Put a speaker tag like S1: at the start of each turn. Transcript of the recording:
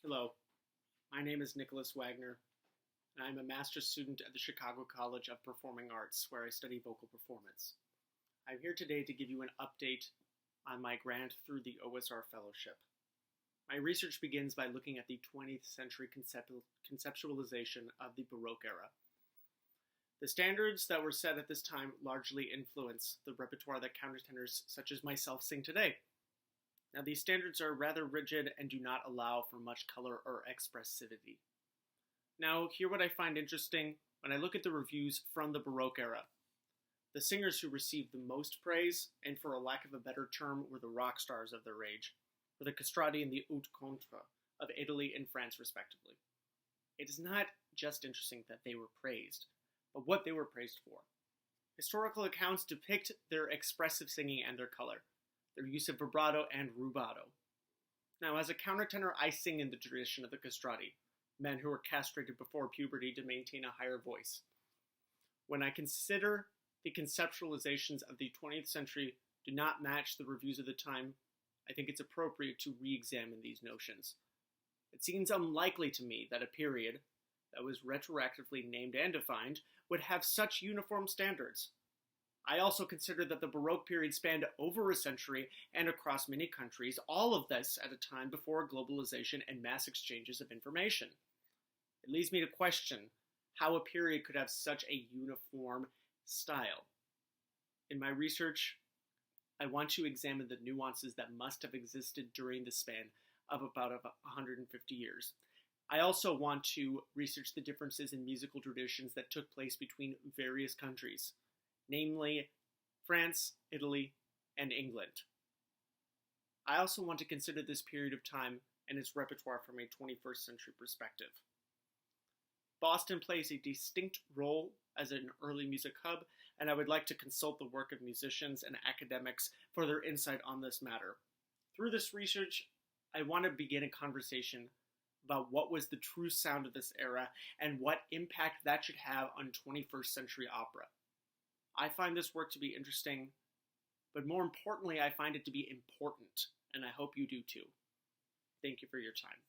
S1: Hello, my name is Nicolas Wagner, and I'm a master's student at the Chicago College of Performing Arts, where I study vocal performance. I'm here today to give you an update on my grant through the OSR Fellowship. My research begins by looking at the 20th century conceptualization of the Baroque era. The standards that were set at this time largely influence the repertoire that countertenors such as myself sing today. Now, these standards are rather rigid and do not allow for much color or expressivity. Now, hear what I find interesting when I look at the reviews from the Baroque era. The singers who received the most praise, and for a lack of a better term, were the rock stars of their age, were the castrati and the haute contre of Italy and France, respectively. It is not just interesting that they were praised, but what they were praised for. Historical accounts depict their expressive singing and their color, their use of vibrato and rubato. Now, as a countertenor, I sing in the tradition of the castrati, men who were castrated before puberty to maintain a higher voice. When I consider the conceptualizations of the 20th century do not match the reviews of the time, I think it's appropriate to re-examine these notions. It seems unlikely to me that a period that was retroactively named and defined would have such uniform standards. I also consider that the Baroque period spanned over a century and across many countries, all of this at a time before globalization and mass exchanges of information. It leads me to question how a period could have such a uniform style. In my research, I want to examine the nuances that must have existed during the span of about 150 years. I also want to research the differences in musical traditions that took place between various countries, namely France, Italy, and England. I also want to consider this period of time and its repertoire from a 21st century perspective. Boston plays a distinct role as an early music hub, and I would like to consult the work of musicians and academics for their insight on this matter. Through this research, I want to begin a conversation about what was the true sound of this era and what impact that should have on 21st century opera. I find this work to be interesting, but more importantly, I find it to be important, and I hope you do too. Thank you for your time.